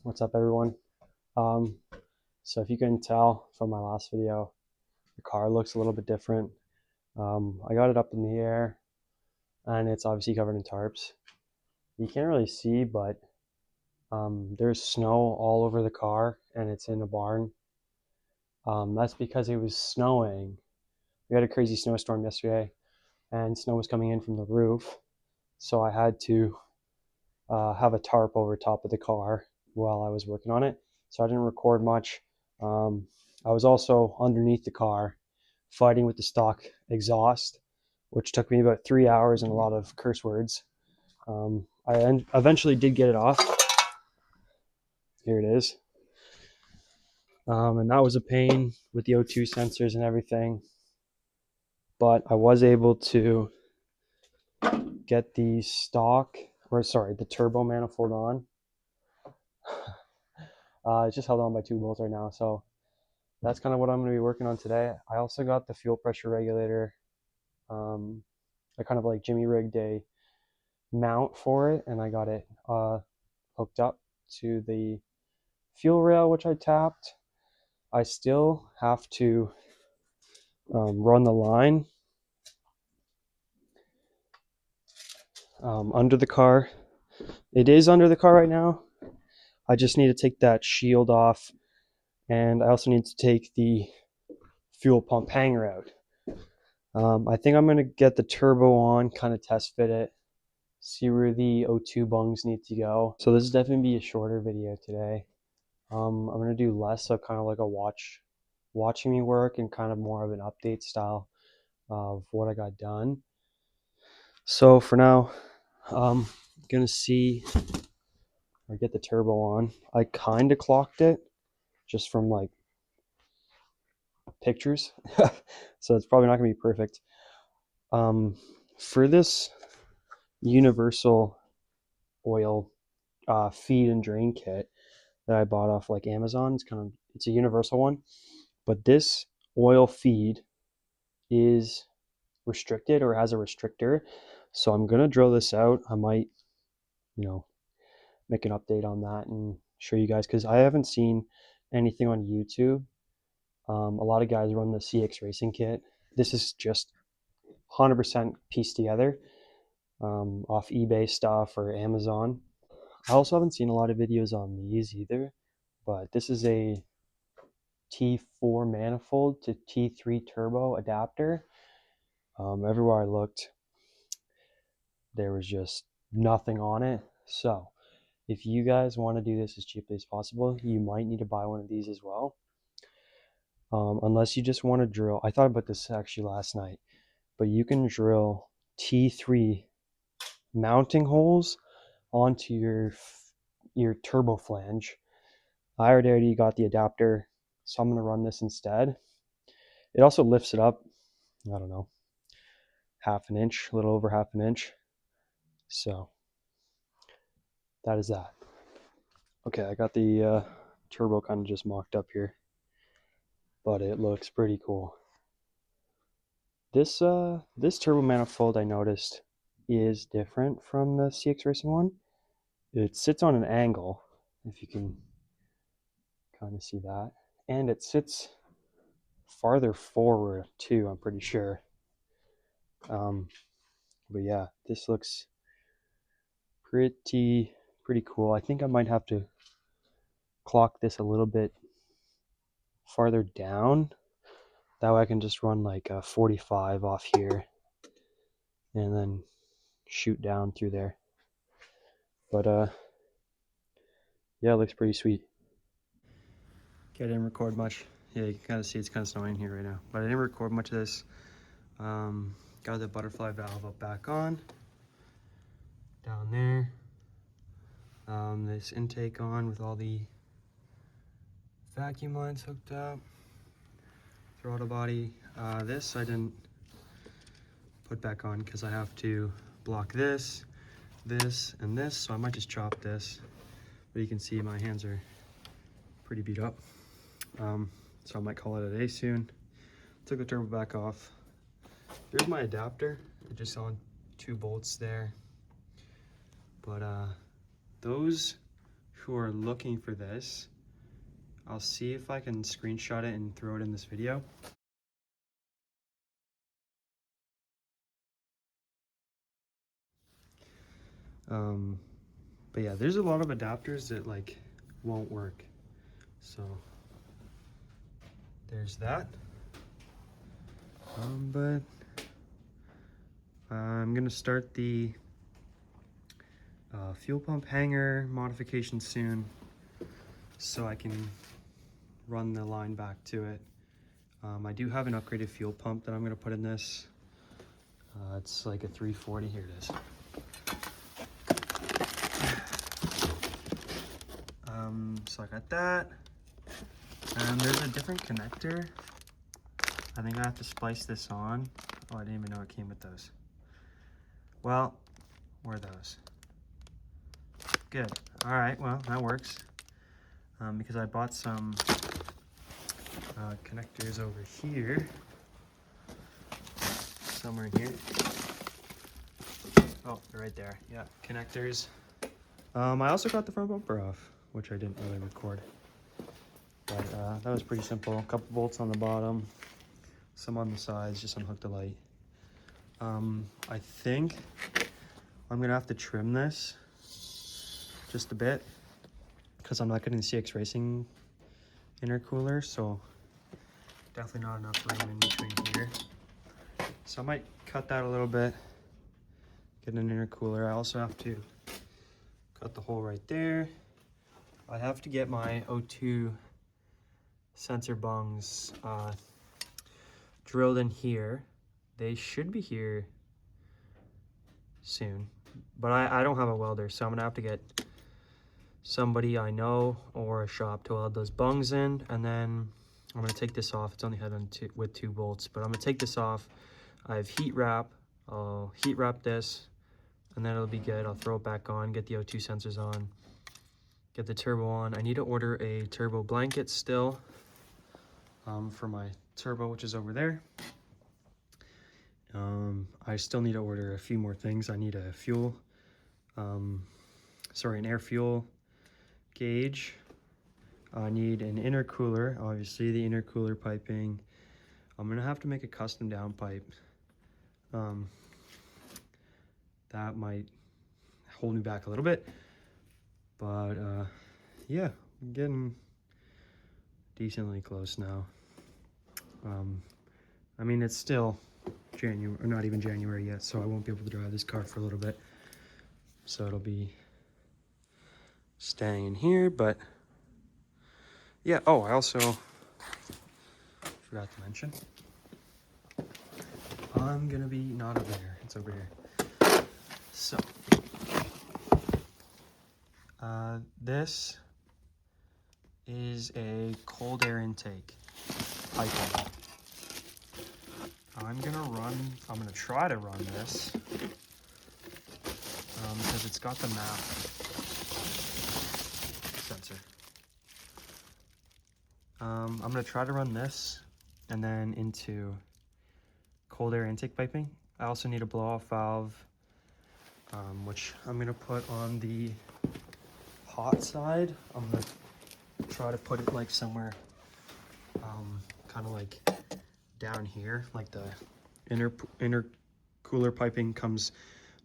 What's up, everyone? So if you can tell from my last video, the car looks a little bit different. I got it up in the air and it's obviously covered in tarps. You can't really see, but there's snow all over the car and it's in a barn. That's because it was snowing. We had a crazy snowstorm yesterday and snow was coming in from the roof. So I had to have a tarp over top of the car while I was working on it. So I didn't record much. I was also underneath the car fighting with the stock exhaust, which took me about 3 hours and a lot of curse words. I eventually did get it off. Here it is. And that was a pain with the O2 sensors and everything. But I was able to get the the turbo manifold on. It's just held on by 2 bolts right now. So that's kind of what I'm going to be working on today. I also got the fuel pressure regulator. I kind of like Jimmy rigged a mount for it, and I got it hooked up to the fuel rail, which I tapped. I still have to run the line under the car. It is under the car right now. I just need to take that shield off, and I also need to take the fuel pump hanger out. I think I'm going to get the turbo on, kind of test fit it, see where the O2 bungs need to go. So this is definitely be a shorter video today. I'm going to do less of kind of like a watching me work and kind of more of an update style of what I got done. So for now, I'm going to see or get the turbo on. I kind of clocked it just from like pictures. So it's probably not going to be perfect. For this universal oil feed and drain kit that I bought off like Amazon, it's a universal one, but this oil feed is restricted or has a restrictor. So I'm going to drill this out. I might, make an update on that and show you guys, because I haven't seen anything on YouTube. A lot of guys run the CX Racing kit. This is just 100% pieced together off eBay stuff or Amazon. I also haven't seen a lot of videos on these either, but this is a T4 manifold to T3 turbo adapter. Everywhere I looked, there was just nothing on it. So if you guys want to do this as cheaply as possible, you might need to buy one of these as well. Unless you just want to drill. I thought about this actually last night, but you can drill T3 mounting holes onto your turbo flange. I already got the adapter, so I'm going to run this instead. It also lifts it up, I don't know, half an inch, a little over half an inch. So that is that. Okay, I got the turbo kind of just mocked up here, but it looks pretty cool. This turbo manifold, I noticed, is different from the CX Racing one. It sits on an angle, if you can kind of see that, and it sits farther forward too, I'm pretty sure. But yeah, this looks pretty cool. I think I might have to clock this a little bit farther down. That way I can just run like a 45 off here and then shoot down through there. But yeah, it looks pretty sweet. Okay, I didn't record much. Yeah, you can kind of see it's kind of snowing here right now, but I didn't record much of this. Got the butterfly valve up back on down there. This intake on with all the vacuum lines hooked up. Throttle body. This I didn't put back on because I have to block this, and this, so I might just chop this. But you can see my hands are pretty beat up. So I might call it a day soon. Took the turbo back off. There's my adapter. I just on 2 bolts there. But those who are looking for this, I'll see if I can screenshot it and throw it in this video. But yeah, there's a lot of adapters that like won't work. So there's that. But I'm gonna start the fuel pump hanger modification soon, so I can run the line back to it. I do have an upgraded fuel pump that I'm gonna put in this. It's like a 340. Here it is. So I got that, and there's a different connector. I think I have to splice this on. Oh, I didn't even know it came with those. Well, where are those? Good. All right, well, that works. Because I bought some connectors over here. Somewhere in here. Oh, they're right there. Yeah, connectors. I also got the front bumper off, which I didn't really record. But that was pretty simple. A couple bolts on the bottom, some on the sides, just unhook the light. I think I'm gonna have to trim this just a bit because I'm not getting the CX Racing intercooler, so definitely not enough room in between here. So I might cut that a little bit, get an intercooler. I also have to cut the hole right there. I have to get my O2 sensor bungs drilled in here. They should be here soon, but I don't have a welder, so I'm gonna have to get somebody I know or a shop to weld those bungs in, and then I'm gonna take this off. It's only had on with 2 bolts, but I'm gonna take this off. I have heat wrap. I'll heat wrap this, and then it'll be good. I'll throw it back on, get the O2 sensors on, get the turbo on. I need to order a turbo blanket still for my turbo, which is over there. I still need to order a few more things. I need a fuel, an air fuel gauge. I need an intercooler, obviously the intercooler piping. I'm gonna have to make a custom downpipe. That might hold me back a little bit, but yeah, I'm getting decently close now. I mean, it's still January, or not even January yet, so I won't be able to drive this car for a little bit. So it'll be staying in here, but yeah. Oh, I also forgot to mention, I'm gonna be not over here, it's over here. So this is a cold air intake piping. I'm gonna try to run this because it's got the map sensor. I'm gonna try to run this and then into cold air intake piping. I also need a blow off valve, which I'm gonna put on the hot side. I'm gonna try to put it like somewhere kind of like down here, like the intercooler piping comes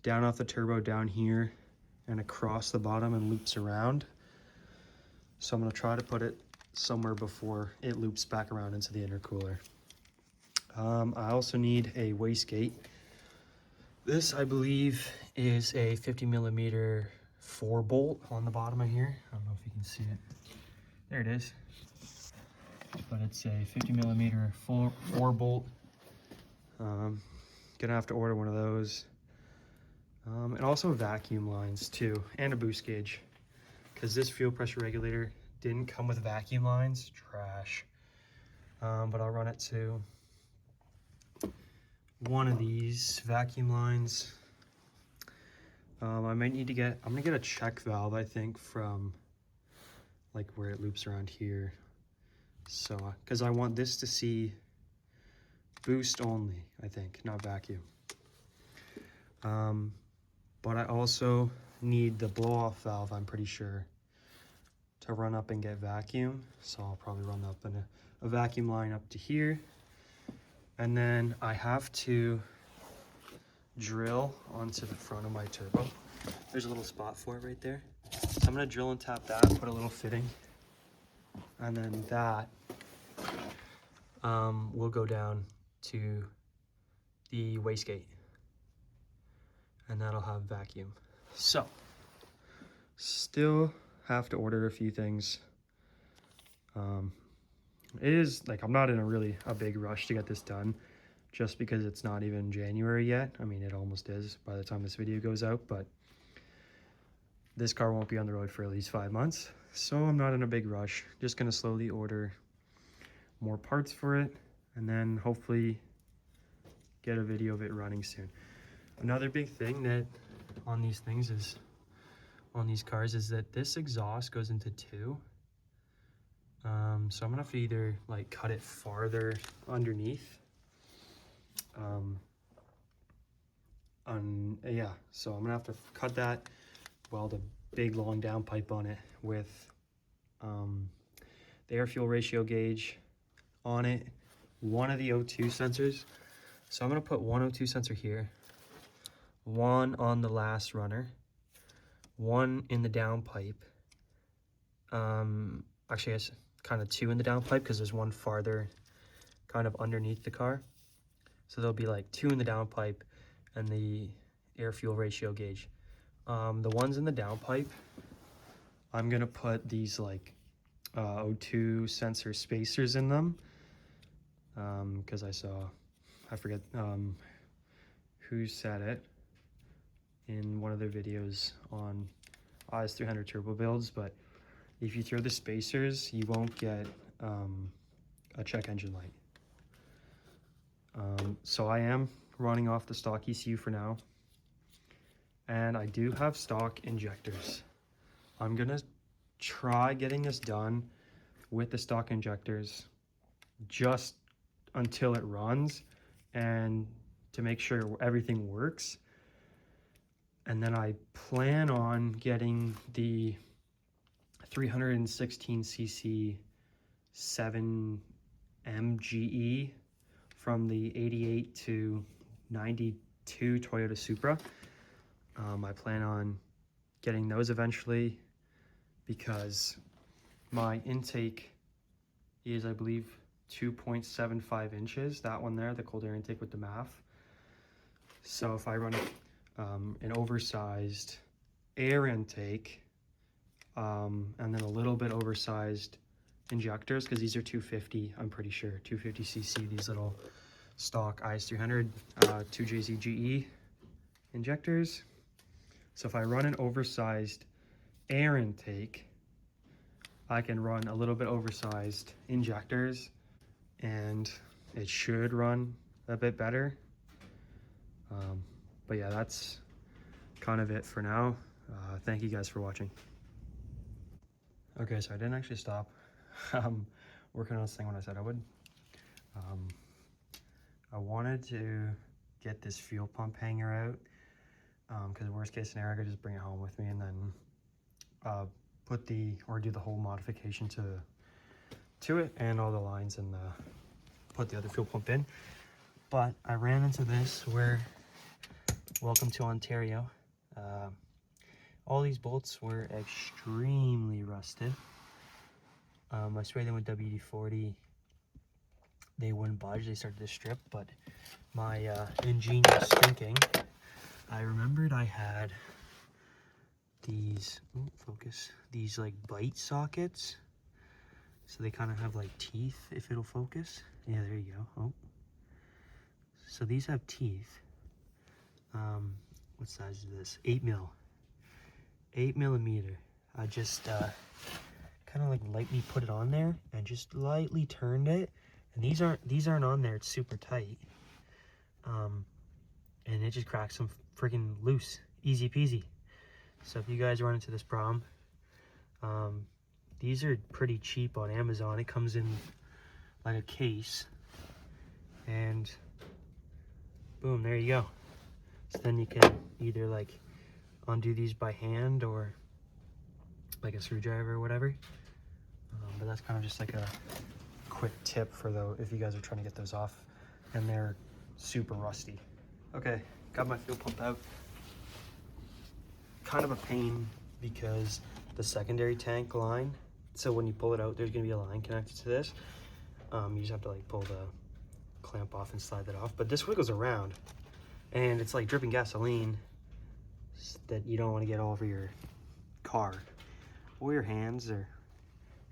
down off the turbo down here and across the bottom and loops around. So I'm gonna try to put it somewhere before it loops back around into the intercooler. I also need a wastegate. This, I believe, is a 50mm 4-bolt on the bottom of here. I don't know if you can see it. There it is. But it's a 50mm 4-bolt. Gonna have to order one of those. And also vacuum lines too, and a boost gauge. Because this fuel pressure regulator didn't come with vacuum lines. Trash. But I'll run it to one of these vacuum lines. I might need to I'm gonna get a check valve, I think, from like where it loops around here. So, because I want this to see boost only, I think, not vacuum. But I also need the blow off valve, I'm pretty sure. to run up and get vacuum. So I'll probably run up in a vacuum line up to here. And then I have to drill onto the front of my turbo. There's a little spot for it right there. So I'm gonna drill and tap that, put a little fitting. And then that will go down to the wastegate. And that'll have vacuum. So, still have to order a few things. It is like, I'm not in a big rush to get this done just because it's not even January yet. I mean, it almost is by the time this video goes out, but this car won't be on the road for at least 5 months. So I'm not in a big rush. Just gonna slowly order more parts for it and then hopefully get a video of it running soon. Another big thing that on these things is, on these cars, is that this exhaust goes into two. So I'm gonna have to either like cut it farther underneath. Yeah, so I'm gonna have to cut that, weld a big long downpipe on it with the air fuel ratio gauge on it, one of the O2 sensors. So I'm gonna put one O2 sensor here, one on the last runner, one in the downpipe. Actually, it's kind of two in the downpipe because there's one farther kind of underneath the car. So there'll be like two in the downpipe and the air fuel ratio gauge. The ones in the downpipe, I'm gonna put these like O2 sensor spacers in them because I forget who said it in one of their videos on IS300 turbo builds, but if you throw the spacers, you won't get a check engine light. So I am running off the stock ECU for now, and I do have stock injectors. I'm gonna try getting this done with the stock injectors just until it runs and to make sure everything works. And then I plan on getting the 316cc 7 MGE from the 88 to 92 Toyota Supra. I plan on getting those eventually because my intake is, I believe, 2.75 inches. That one there, the cold air intake with the MAF. So if I run an oversized air intake and then a little bit oversized injectors, because these are 250, I'm pretty sure 250cc, these little stock IS300 2JZ GE injectors. So if I run an oversized air intake, I can run a little bit oversized injectors and it should run a bit better. But yeah, that's kind of it for now. Thank you guys for watching. Okay, so I didn't actually stop working on this thing when I said I would. I wanted to get this fuel pump hanger out because worst case scenario, I could just bring it home with me and then do the whole modification to it and all the lines and put the other fuel pump in. But I ran into this where, welcome to Ontario. All these bolts were extremely rusted. I sprayed them with WD-40. They wouldn't budge, they started to strip, but my ingenious thinking, I remembered I had these, these like bite sockets. So they kind of have like teeth, if it'll focus. Yeah, there you go. Oh. So these have teeth. What size is this? 8 millimeter. I just kind of like lightly put it on there and just lightly turned it. And these aren't on there. It's super tight. And it just cracks them freaking loose. Easy peasy. So if you guys run into this problem, these are pretty cheap on Amazon. It comes in like a case. And boom, there you go. So then you can either like undo these by hand or like a screwdriver or whatever. But that's kind of just like a quick tip for if you guys are trying to get those off and they're super rusty. Okay, got my fuel pump out. Kind of a pain because the secondary tank line, so when you pull it out, there's gonna be a line connected to this. You just have to like pull the clamp off and slide that off, but this wiggles around and it's like dripping gasoline that you don't want to get all over your car or your hands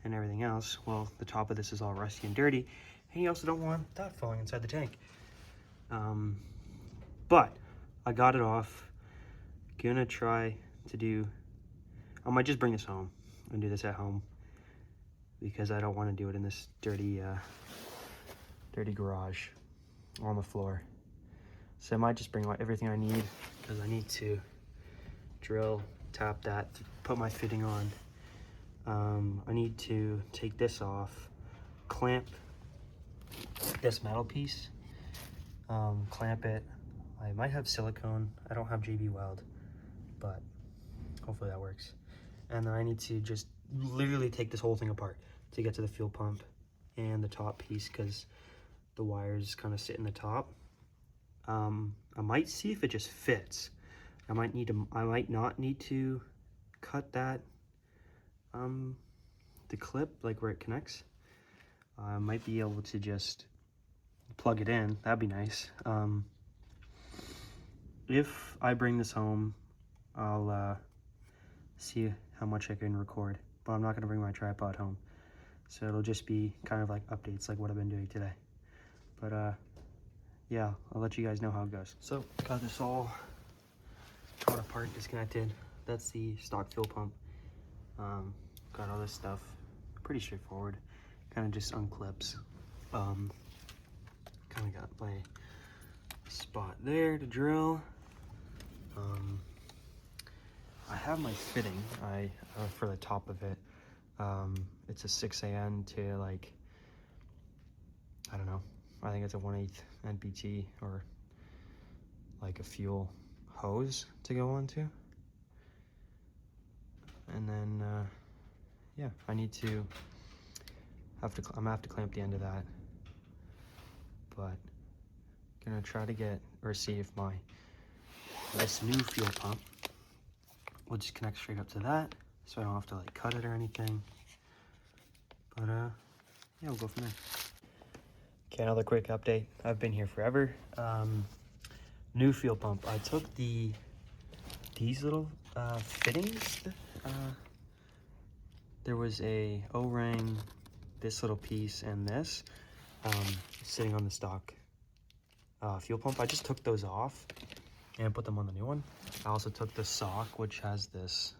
and everything else. Well, the top of this is all rusty and dirty, and you also don't want that falling inside the tank. But I got it off. Gonna try to do, I might just bring this home and do this at home because I don't want to do it in this dirty garage on the floor. So I might just bring everything I need because I need to drill, tap that, put my fitting on. I need to take this off, clamp this metal piece, clamp it. I might have silicone. I don't have JB Weld, but hopefully that works. And then I need to just literally take this whole thing apart to get to the fuel pump and the top piece because the wires kind of sit in the top. I might see if it just fits. I might not need to cut that, the clip, like where it connects. I might be able to just plug it in. That'd be nice. If I bring this home, I'll see how much I can record, but I'm not gonna bring my tripod home. So it'll just be kind of like updates like what I've been doing today. But yeah, I'll let you guys know how it goes. So got this all torn apart, disconnected. That's the stock fuel pump. Got all this stuff, pretty straightforward. Kind of just unclips. Kind of got my spot there to drill. I have my fitting for the top of it. It's a 6AN to like, I don't know, I think it's a 1/8 NPT or like a fuel hose to go onto. And then yeah, I'm gonna have to clamp the end of that, but gonna try to get or see if this new fuel pump will just connect straight up to that, so I don't have to like cut it or anything. But yeah, we'll go from there. Okay, another quick update. I've been here forever. New fuel pump. I took these little fittings. There was a O-ring, this little piece, and this sitting on the stock fuel pump. I just took those off and put them on the new one. I also took the sock, which has this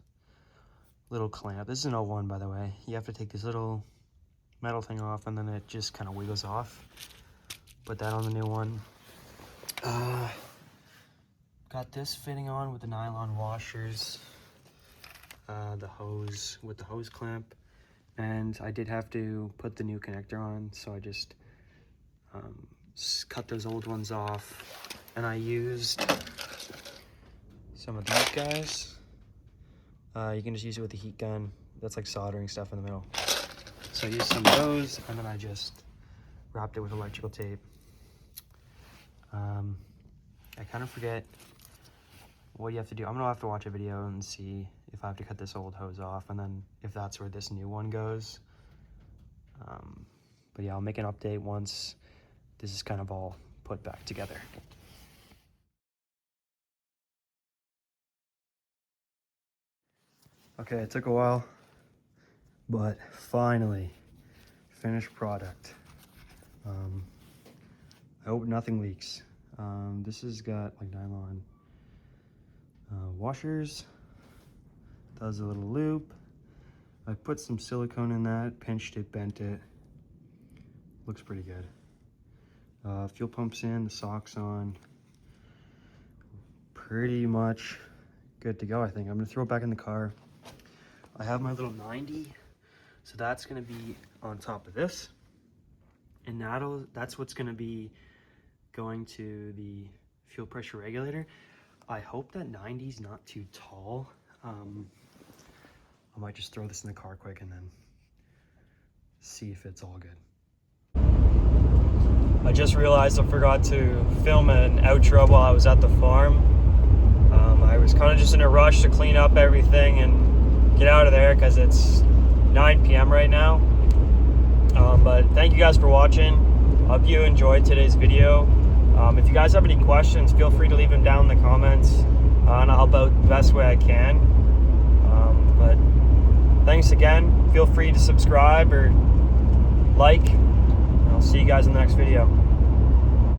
little clamp. This is an 01, by the way. You have to take this little metal thing off, and then it just kind of wiggles off. Put that on the new one. Got this fitting on with the nylon washers, the hose with the hose clamp, and I did have to put the new connector on, so I just cut those old ones off, and I used some of these guys. You can just use it with a heat gun. That's like soldering stuff in the middle. So I used some of those, and then I just wrapped it with electrical tape. I kind of forget what you have to do. I'm gonna have to watch a video and see if I have to cut this old hose off, and then if that's where this new one goes. But yeah, I'll make an update once this is kind of all put back together. Okay, it took a while, but finally, finished product. I hope nothing leaks. This has got like nylon washers. Does a little loop. I put some silicone in that, pinched it, bent it. Looks pretty good. Fuel pump's in, the sock's on. Pretty much good to go, I think. I'm gonna throw it back in the car. I have my little 90, so that's gonna be on top of this. And that's what's gonna be going to the fuel pressure regulator. I hope that 90's not too tall. I might just throw this in the car quick and then see if it's all good. I just realized I forgot to film an outro while I was at the farm. I was kind of just in a rush to clean up everything and get out of there because it's 9 p.m. right now. But thank you guys for watching. I hope you enjoyed today's video. If you guys have any questions, feel free to leave them down in the comments, and I'll help out the best way I can. But thanks again. Feel free to subscribe or like, and I'll see you guys in the next video.